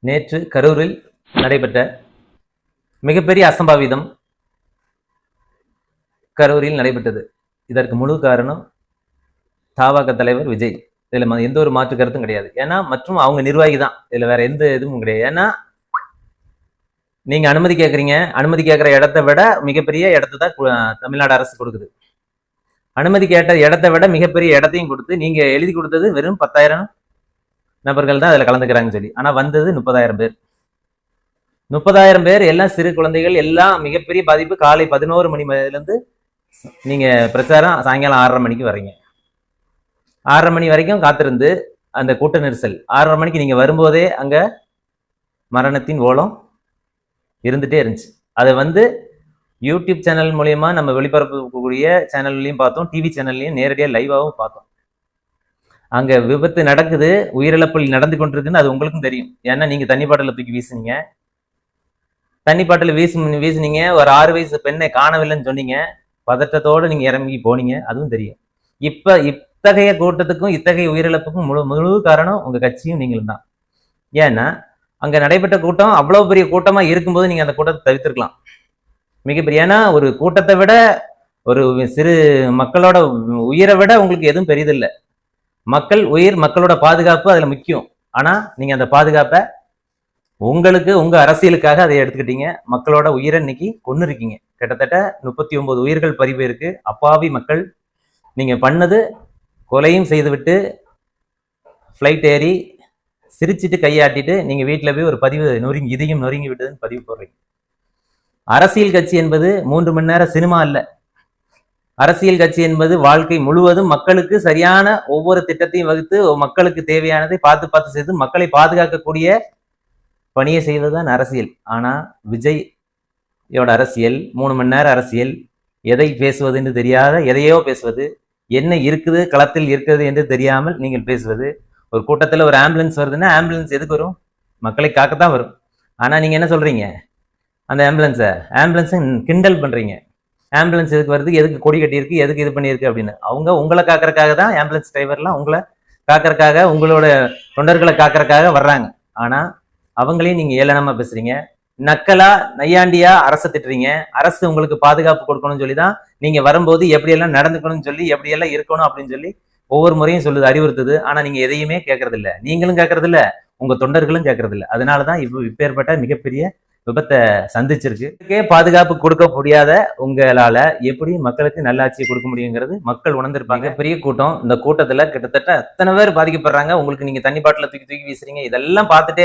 நேற்று கரூரில் நடைபெற்ற மிகப்பெரிய அசம்பாவிதம் கரூரில் நடைபெற்றது. இதற்கு முழு காரணம் தவாக தலைவர் விஜய். இதுல எந்த ஒரு மாற்று கருத்தும் கிடையாது. ஏன்னா மற்றும் அவங்க நிர்வாகி தான், இதுல வேற எந்த இதுவும் கிடையாது. ஏன்னா நீங்க அனுமதி கேட்கறீங்க, அனுமதி கேட்கிற இடத்தை விட மிகப்பெரிய இடத்தை தான் தமிழ்நாடு அரசு கொடுக்குது. அனுமதி கேட்ட இடத்தை விட மிகப்பெரிய இடத்தையும் கொடுத்து நீங்க எழுதி கொடுத்தது வெறும் 10,000 நபர்கள் தான் அதுல கலந்துக்கிறாங்கன்னு சொல்லி. ஆனா வந்தது 30,000 பேர். 30,000 பேர் எல்லாம் சிறு குழந்தைகள், எல்லாம் மிகப்பெரிய பாதிப்பு. காலை 11 மணி இருந்து நீங்க பிரச்சாரம் சாயங்காலம் 6:30 மணிக்கு வர்றீங்க. 6:30 மணி வரைக்கும் காத்திருந்து அந்த கூட்ட நெரிசல். 6:30 மணிக்கு நீங்க வரும்போதே அங்க மரணத்தின் ஓலம் இருந்துட்டே இருந்துச்சு. அதை யூடியூப் சேனல் மூலியமா நம்ம வெளிப்பரப்பக்கூடிய சேனல்லையும் பார்த்தோம், டிவி சேனல்லையும் நேரடியாக லைவாகவும் பார்த்தோம். அங்க விபத்து நடக்குது, உயிரிழப்பு நடந்து கொண்டிருக்குன்னு அது உங்களுக்கும் தெரியும். ஏன்னா நீங்க தண்ணி பாட்டில தூக்கி வீசுனீங்க, தண்ணி பாட்டில வீசுனீங்க. ஒரு 6 வயசு பெண்ணை காணவில்லைன்னு சொன்னீங்க, பதட்டத்தோடு நீங்க இறங்கி போனீங்க, அதுவும் தெரியும். இப்ப இத்தகைய கூட்டத்துக்கும் இத்தகைய உயிரிழப்புக்கும் முழு காரணம் உங்க கட்சியும் நீங்களும் தான். ஏன்னா அங்க நடைபெற்ற கூட்டம் அவ்வளவு பெரிய கூட்டமா இருக்கும்போது நீங்க அந்த கூட்டத்தை தவிர்த்திருக்கலாம். மிகப்பெரிய, ஏன்னா ஒரு கூட்டத்தை விட ஒரு சிறு மக்களோட உயிரை விட உங்களுக்கு எதுவும் பெரியதில்லை. மக்கள் உயிர், மக்களோட பாதுகாப்பு அதுல முக்கியம். ஆனா நீங்க அந்த பாதுகாப்பை உங்களுக்கு உங்க அரசியலுக்காக அதை எடுத்துக்கிட்டீங்க. மக்களோட உயிரை இன்னைக்கு கொன்னு இருக்கீங்க. கிட்டத்தட்ட 39 உயிர்கள் பறிவு இருக்கு. அப்பாவி மக்கள். நீங்க பண்ணது கொலையும் செய்துவிட்டு ஃப்ளைட் ஏறி சிரிச்சிட்டு கையாட்டிட்டு நீங்க வீட்டுல போய் ஒரு பதிவு இதையும் நொறுங்கி விட்டதுன்னு பதிவு போடுறீங்க. அரசியல் கட்சி என்பது 3 மணி நேரம் சினிமா இல்ல. அரசியல் கட்சி என்பது வாழ்க்கை முழுவதும் மக்களுக்கு சரியான ஒவ்வொரு திட்டத்தையும் வகுத்து மக்களுக்கு தேவையானதை பார்த்து செய்து மக்களை பாதுகாக்கக்கூடிய பணியை செய்வதுதான் அரசியல். ஆனா விஜயோட அரசியல் 3 மணி நேரம் அரசியல். எதை பேசுவது என்று தெரியாத எதையோ பேசுவது, என்ன இருக்குது களத்தில் இருக்கிறது என்று தெரியாமல் நீங்கள் பேசுவது. ஒரு கூட்டத்தில் ஒரு ஆம்புலன்ஸ் வருதுன்னா ஆம்புலன்ஸ் எதுக்கு வரும்? மக்களை காக்கத்தான் வரும். ஆனா நீங்க என்ன சொல்றீங்க? அந்த ஆம்புலன்ஸை கிண்டல் பண்றீங்க. ஆம்புலன்ஸ் எதுக்கு வருது, எதுக்கு கொடி கட்டியிருக்கு, எதுக்கு இது பண்ணியிருக்கு அப்படின்னு. அவங்க உங்களை காக்கறதுக்காக தான், ஆம்புலன்ஸ் டிரைவர்லாம் உங்களை காக்கறதுக்காக, உங்களோட தொண்டர்களை காக்கறதுக்காக வர்றாங்க. ஆனா அவங்களையும் நீங்க ஏளனமா பேசுறீங்க, நக்கலா நையாண்டியா அரசை திட்டுறீங்க. அரசு உங்களுக்கு பாதுகாப்பு கொடுக்கணும்னு சொல்லி தான் நீங்க வரும்போது எப்படியெல்லாம் நடந்துக்கணும்னு சொல்லி, எப்படியெல்லாம் இருக்கணும் அப்படின்னு சொல்லி ஒவ்வொரு முறையும் சொல்லுது, அறிவுறுத்துது. ஆனா நீங்க எதையுமே கேட்கறது இல்ல, நீங்களும் கேட்கறது இல்ல, உங்க தொண்டர்களும் கேட்கறது இல்ல. அதனாலதான் இப்பேற்பட்ட மிகப்பெரிய விபத்தை சந்திச்சிருக்கு. பாதுகாப்பு கொடுக்க முடியாத உங்களால எப்படி மக்களுக்கு நல்லாட்சியை கொடுக்க முடியுங்கிறது மக்கள் உணர்ந்திருப்பாங்க. பெரிய கூட்டம். இந்த கூட்டத்துல கிட்டத்தட்ட அத்தனை பேர் பாதிக்கப்படுறாங்க. உங்களுக்கு நீங்க தண்ணி பாட்டில தூக்கி வீசுறீங்க. இதெல்லாம் பார்த்துட்டே